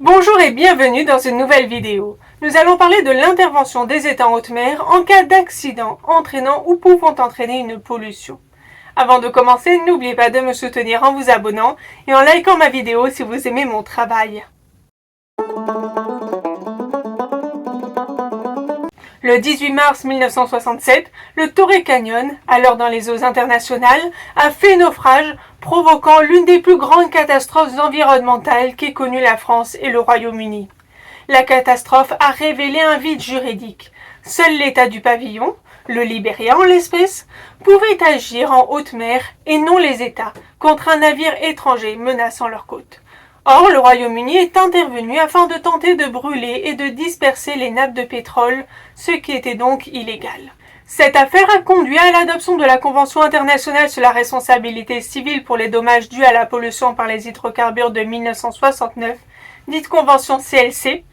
Bonjour et bienvenue dans une nouvelle vidéo. Nous allons parler de l'intervention des États en haute mer en cas d'accident entraînant ou pouvant entraîner une pollution. Avant de commencer, n'oubliez pas de me soutenir en vous abonnant et en likant ma vidéo si vous aimez mon travail. Le 18 mars 1967, le Torrey Canyon, alors dans les eaux internationales, a fait naufrage, provoquant l'une des plus grandes catastrophes environnementales qu'aient connues la France et le Royaume-Uni. La catastrophe a révélé un vide juridique. Seul l'État du pavillon, le Libéria en l'espèce, pouvait agir en haute mer et non les États contre un navire étranger menaçant leurs côtes. Or, le Royaume-Uni est intervenu afin de tenter de brûler et de disperser les nappes de pétrole, ce qui était donc illégal. Cette affaire a conduit à l'adoption de la Convention internationale sur la responsabilité civile pour les dommages dus à la pollution par les hydrocarbures de 1969, dite Convention CLC,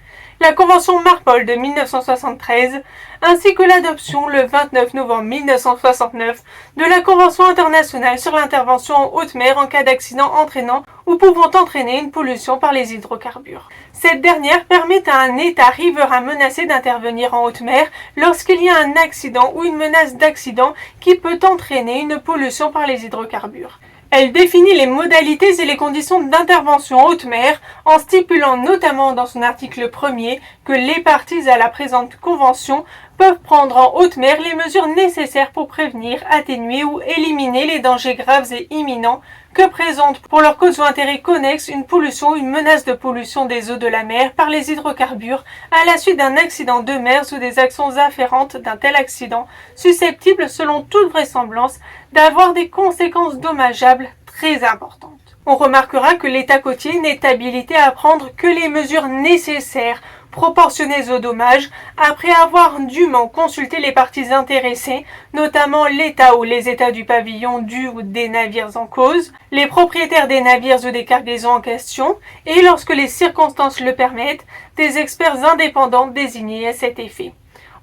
la Convention Marpol de 1973, ainsi que l'adoption le 29 novembre 1969 de la Convention internationale sur l'intervention en haute mer en cas d'accident entraînant ou pouvant entraîner une pollution par les hydrocarbures. Cette dernière permet à un État riverain menacé d'intervenir en haute mer lorsqu'il y a un accident ou une menace d'accident qui peut entraîner une pollution par les hydrocarbures. Elle définit les modalités et les conditions d'intervention en haute mer en stipulant notamment dans son article 1er que les parties à la présente convention peuvent prendre en haute mer les mesures nécessaires pour prévenir, atténuer ou éliminer les dangers graves et imminents que présente pour leurs causes ou intérêts connexes une pollution ou une menace de pollution des eaux de la mer par les hydrocarbures à la suite d'un accident de mer ou des actions afférentes d'un tel accident, susceptibles selon toute vraisemblance d'avoir des conséquences dommageables très importantes. On remarquera que l'État côtier n'est habilité à prendre que les mesures nécessaires proportionnées aux dommages après avoir dûment consulté les parties intéressées, notamment l'État ou les États du pavillon du ou des navires en cause, les propriétaires des navires ou des cargaisons en question, et lorsque les circonstances le permettent, des experts indépendants désignés à cet effet.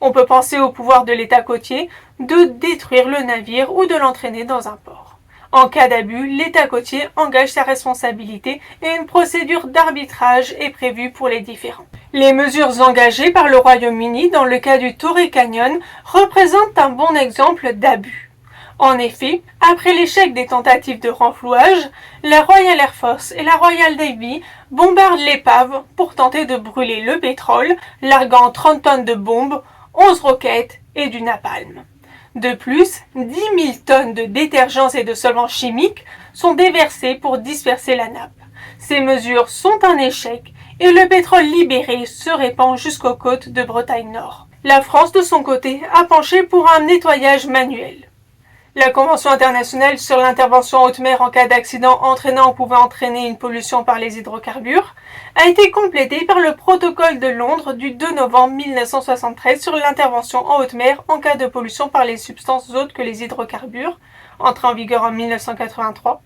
On peut penser au pouvoir de l'État côtier de détruire le navire ou de l'entraîner dans un port. En cas d'abus, l'État côtier engage sa responsabilité et une procédure d'arbitrage est prévue pour les différends. Les mesures engagées par le Royaume-Uni dans le cas du Torrey Canyon représentent un bon exemple d'abus. En effet, après l'échec des tentatives de renflouage, la Royal Air Force et la Royal Navy bombardent l'épave pour tenter de brûler le pétrole, larguant 30 tonnes de bombes, 11 roquettes et du napalm. De plus, 10 000 tonnes de détergents et de solvants chimiques sont déversés pour disperser la nappe. Ces mesures sont un échec et le pétrole libéré se répand jusqu'aux côtes de Bretagne Nord. La France, de son côté, a penché pour un nettoyage manuel. La Convention internationale sur l'intervention en haute mer en cas d'accident entraînant ou pouvant entraîner une pollution par les hydrocarbures a été complétée par le protocole de Londres du 2 novembre 1973 sur l'intervention en haute mer en cas de pollution par les substances autres que les hydrocarbures, entré en vigueur en 1983,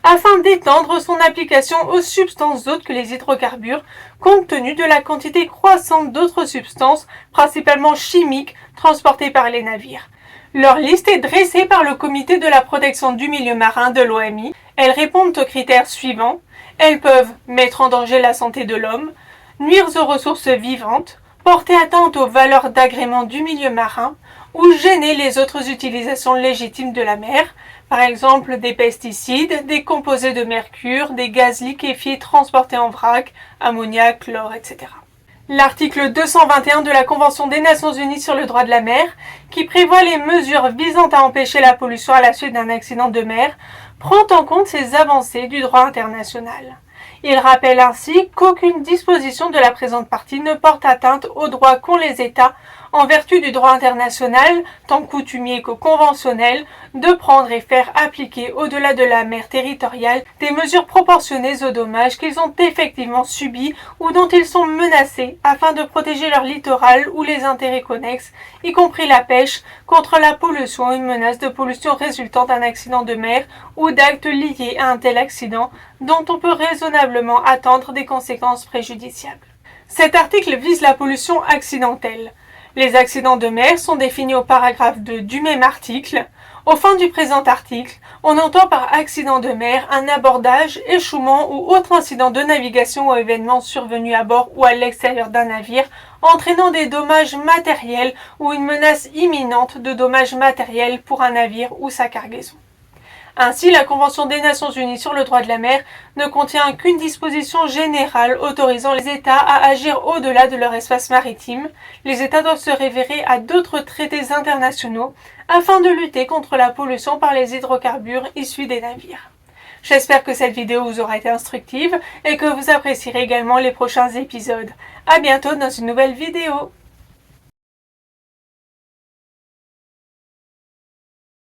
afin d'étendre son application aux substances autres que les hydrocarbures, compte tenu de la quantité croissante d'autres substances, principalement chimiques, transportées par les navires. Leur liste est dressée par le Comité de la protection du milieu marin de l'OMI. Elles répondent aux critères suivants. Elles peuvent mettre en danger la santé de l'homme, nuire aux ressources vivantes, porter atteinte aux valeurs d'agrément du milieu marin ou gêner les autres utilisations légitimes de la mer, par exemple des pesticides, des composés de mercure, des gaz liquéfiés transportés en vrac, ammoniac, chlore, etc. L'article 221 de la Convention des Nations Unies sur le droit de la mer, qui prévoit les mesures visant à empêcher la pollution à la suite d'un accident de mer, prend en compte ces avancées du droit international. Il rappelle ainsi qu'aucune disposition de la présente partie ne porte atteinte aux droits qu'ont les États, en vertu du droit international, tant coutumier que conventionnel, de prendre et faire appliquer au-delà de la mer territoriale des mesures proportionnées aux dommages qu'ils ont effectivement subis ou dont ils sont menacés afin de protéger leur littoral ou les intérêts connexes, y compris la pêche, contre la pollution ou une menace de pollution résultant d'un accident de mer ou d'actes liés à un tel accident dont on peut raisonnablement attendre des conséquences préjudiciables. Cet article vise la pollution accidentelle. Les accidents de mer sont définis au paragraphe 2 du même article. Au fin du présent article, on entend par accident de mer un abordage, échouement ou autre incident de navigation ou événement survenu à bord ou à l'extérieur d'un navire, entraînant des dommages matériels ou une menace imminente de dommages matériels pour un navire ou sa cargaison. Ainsi, la Convention des Nations Unies sur le droit de la mer ne contient qu'une disposition générale autorisant les États à agir au-delà de leur espace maritime. Les États doivent se référer à d'autres traités internationaux afin de lutter contre la pollution par les hydrocarbures issus des navires. J'espère que cette vidéo vous aura été instructive et que vous apprécierez également les prochains épisodes. À bientôt dans une nouvelle vidéo.